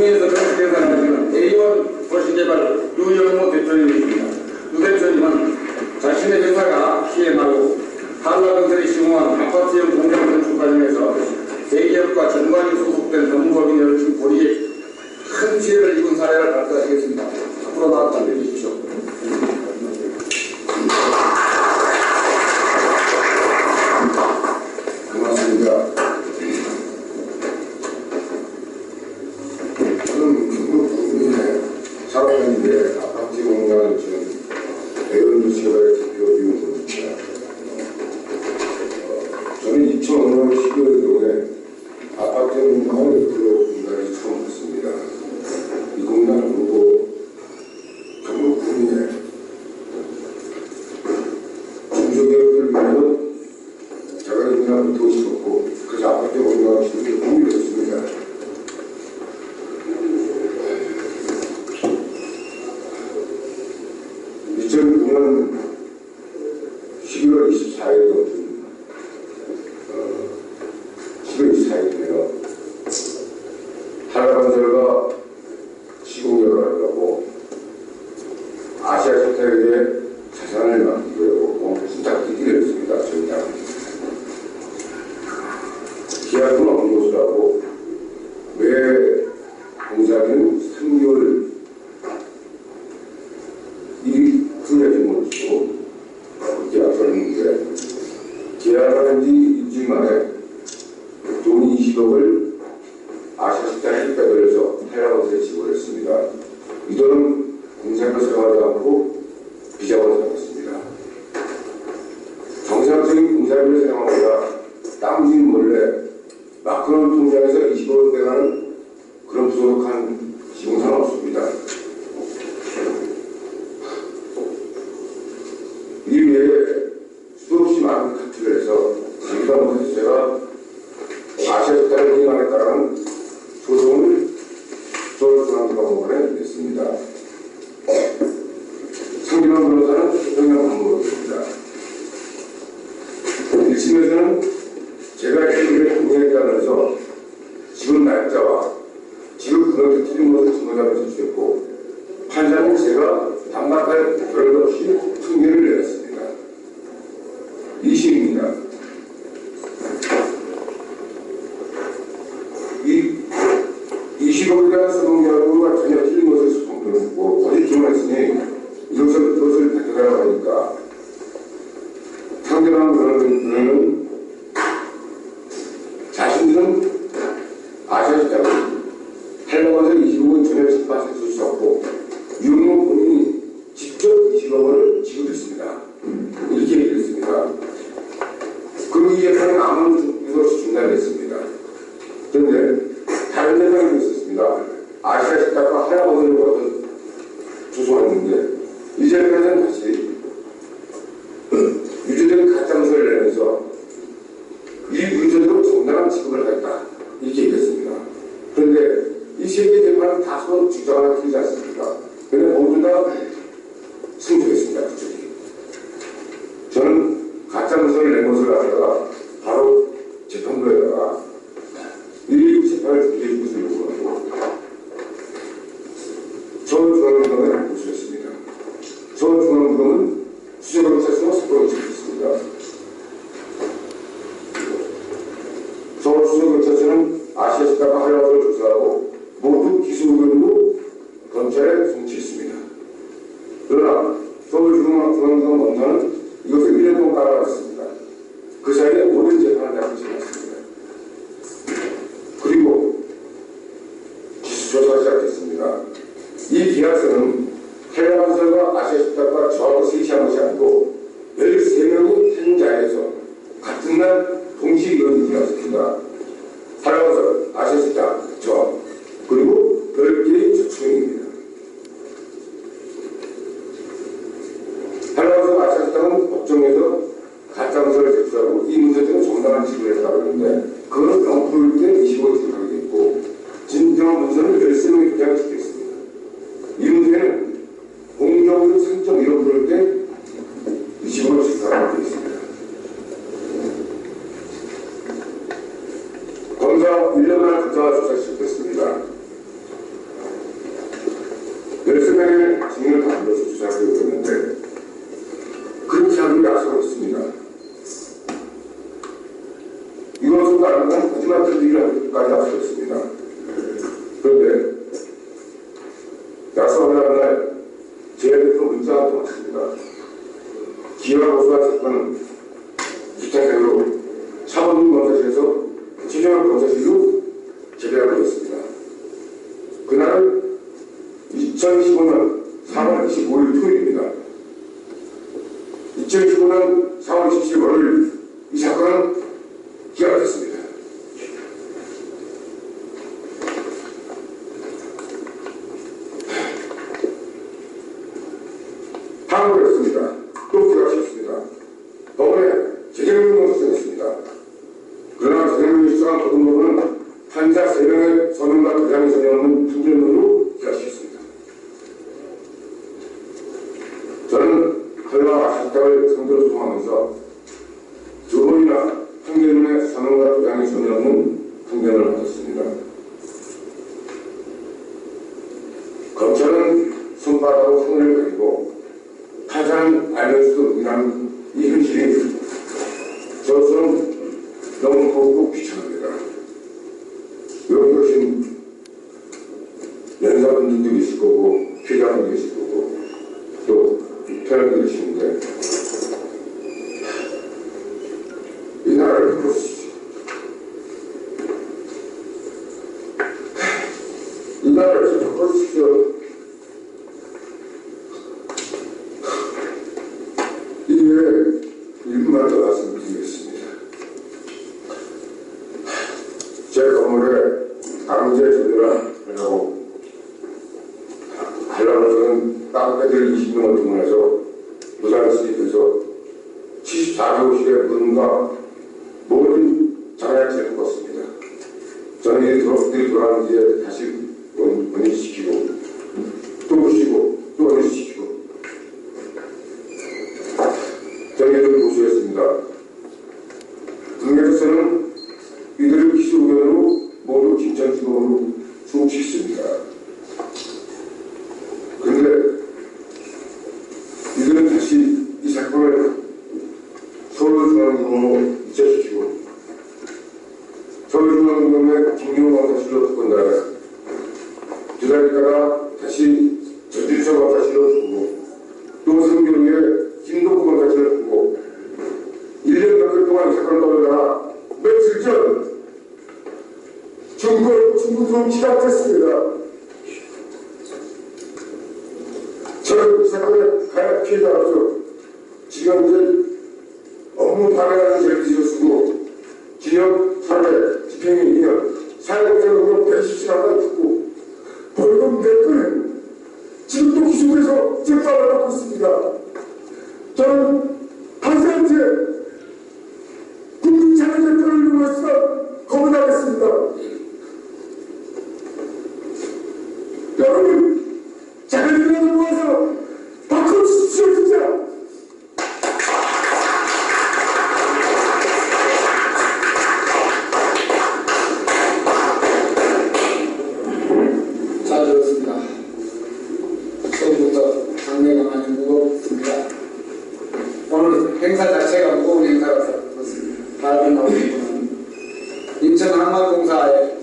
방송에서 정치 계산하시는 A1 도시개발 유영모 대표님이십니다. 유 대표님은 자신의 회사가 시행하고 한라건설이 시공한 아파트형 공장 건축 과정에서 대기업과 전관이 소속된 법무법인에 얽힌 고리에 큰 피해를 입은 사례를 발표하시겠습니다. 앞으로 나와서 알려주십시오. 고맙습니다. 저는 경북 국민의 산업단지대 아파트 공장을 지은 대연도시개발의 대표 유영모입니다. 저는 2005년 12월도에 아파트 공장을 대표 공장에 처음 했습니다. 이 공장을 보고 경북 국민의 중소기업들을 위해서 자가격리를 못하고 싶었고, 그래서 아파트 공장을 지은 공유했습니다. (2009년 11월 24일) 11월 24일이네요. 한라건설과 시공개발을 하려고 아시아저택에 자산을 맡기고 진짜 기기를 했습니다. 저희가 계약은 없는 것을 하고 매 공사비는 3개월 이 후회금을 주고 계약을 했는데, 계약을 한 지 일주일 만에 돈 20억을 아시아식당에 빼돌려서 한라건설에 지불했습니다. 이 돈은 공사비로 사용하지 않고 비자금으로 사용했습니다. 정상적인 공사비를 사용하거나 땀진 몰래 마크론 통장에서 20억을 빼가는 그런 부족한 시공사는 없습니다. 이 외에 수없이 많은 카트를 해서 자기가 못해서 제가 아시아식당을 이용하겠다는 소송을 서울중앙지방법원에 냈습니다. 상기만 변호사는 소송을 방문했습니다. 1심에서는 제가 일일이 공약에 따라서 지급 날짜와 지급 금액이 틀린 것을 증거자로 제출했고, 판사는 제가 반박할 별도 없이 판결을 내렸습니다. 2심입니다. 이 20억에 대한 소송계약과 전혀 틀린 것을 소송했고, 거짓 증언했으니 이것을 밝혀달라고 하니까 상대방 변호인은 자신들은 아시아식당을 한라건설 20억은 전혀 집행할 수 없고 유영모 본인이 직접 20억을 지급했습니다. 이렇게 얘기했습니다. 그리고 이 재판은 아무 이유 없이 중단됐습니다. 그런데 다른 재판이 있었습니다. 아시아식당과 한라건설을 거듭 조소했는데, 이 재판은 다시 유죄된 가짜문서를 내면서 이 문제대로 정당한 지급을 하겠다 이렇게 얘기했습니다. 그런데 이 세 개의 재판은 다 서로 주장하나 틀리지 않습니까? 그런데 모두 다 승소했습니다. 그쪽이. 저는 가짜문서를 낸 것을 알다가 바로 재판부에다가 119 재판을 준비해 주고 요구하고 서울중앙지검에 고소했습니다. 서울중앙지검은 수재검찰서와 사건을 제기했습니다. 서울수재검찰서는 아시아식당과 한라건설을 조사하고 모두 기소 의견으로 검찰에 송치했습니다. 그러나 서울중앙지검 검사는 이것을 1년 동안 따라갔습니다. 그 사이에 모든 재판을 다 진행했습니다. 그리고 기수조사가 시작됐습니다. 이 계약서는 한라건설과 아시아식당과 저하고 세시한 것이 아니고 13명이 한 자리에서 같은 날 동시에 이루어진 계약서입니다. 한라건설, 아시아식당, 저 그리고 별개의 저축은입니다. 한라건설, 아시아식당은 법정에서 가짜문서를 제출하고 이 문제 때문에 정당한 지급을 했다고 했는데, 그거는 0%일 때 25를 지급하게 됐고, 진정한 문서는 13명의 주장을 지켰습니다. 이 문제는 공정률 3.15%일 때 25를 지급하게 되어 있습니다. 검사 1년 만에 검사가 조사 시작됐습니다. 기와 고소한 사건은 기타대로 사법인 검사실에서 최종학 검사실로 재배하고 있습니다. 그날은 2015년 4월 25일 토요일입니다. 2015년 4월 27일 월요일 이 사건은 기각이 됐습니다. 항고를 했습니다. 또 기각시켰습니다. 법원에 재정명령을 수정했습니다. 그러나 재정명령 수정한 거듭법은 판사 3명의 서명과 도장이 전혀 없는 판결문으로 기각시켰습니다. 저는 한라와 사탁을 상대로 통하면서 두 번이나 판결문에 서명과 도장이 전혀 없는 판결을 받았습니다. 검찰은 손바닥으로 하늘을 가리고 판사는 알면 수도 없는 이 현실이 저는 너무 곱고 귀찮습니다. 여기 오신 연사분들도 계실 거고 피해자분도 계실 거고 또 태어나게 계시는데 이 나라를 바꾸십시오. 이 나라를 좀 바꾸십시오. 이외에 일부만 더 말씀드리겠습니다. 제 건물에 강제 조절하려고 하려고는 땅배들 20명을 동원해서 부산시에서 74교실의 문과 모든 장애체를 껐습니다. 저는 이들이 돌아가는 뒤에 다시 원위시키고 또 부시고 또 원위시키고 저희들을 고소했습니다. 국내에서는 이들을 기소 의견으로 모두 김천지법으로 소집했습니다. 그런데 이들은 다시 이 사건을 서울중앙지검으로 이체시키고 서울중앙지검의 김용호 검사실로 두건 다음에 두 달 있다가 다시 전준서 검사실로 두고 또 3개월 후에 김동구 검사실로 두고 1년 넘게 동안 이 사건을 떠들다가 며칠 전 중국으로 기각됐습니다. 저는 이 사건의 가해 피해자로서 지금 이제 업무 방해라는 죄를 뒤져쓰고 징역 3회, 집행유예 2년, 사회복지로 117시간까지 죽고 벌금 100건은 지금도 기소돼서 재판을 받고 있습니다. 저는 판사한테 국민 장애재판을 요구했으면 거부하겠습니다. 여러분, 자네들이라도 모아서 바꿔주십시오, 진짜! 잘 들었습니다. 처음부터 장례가 많이 무겁습니다. 오늘 행사 자체가 무거운 행사라서 그렇습니다. 다음에 나오는 분은 인천항만공사의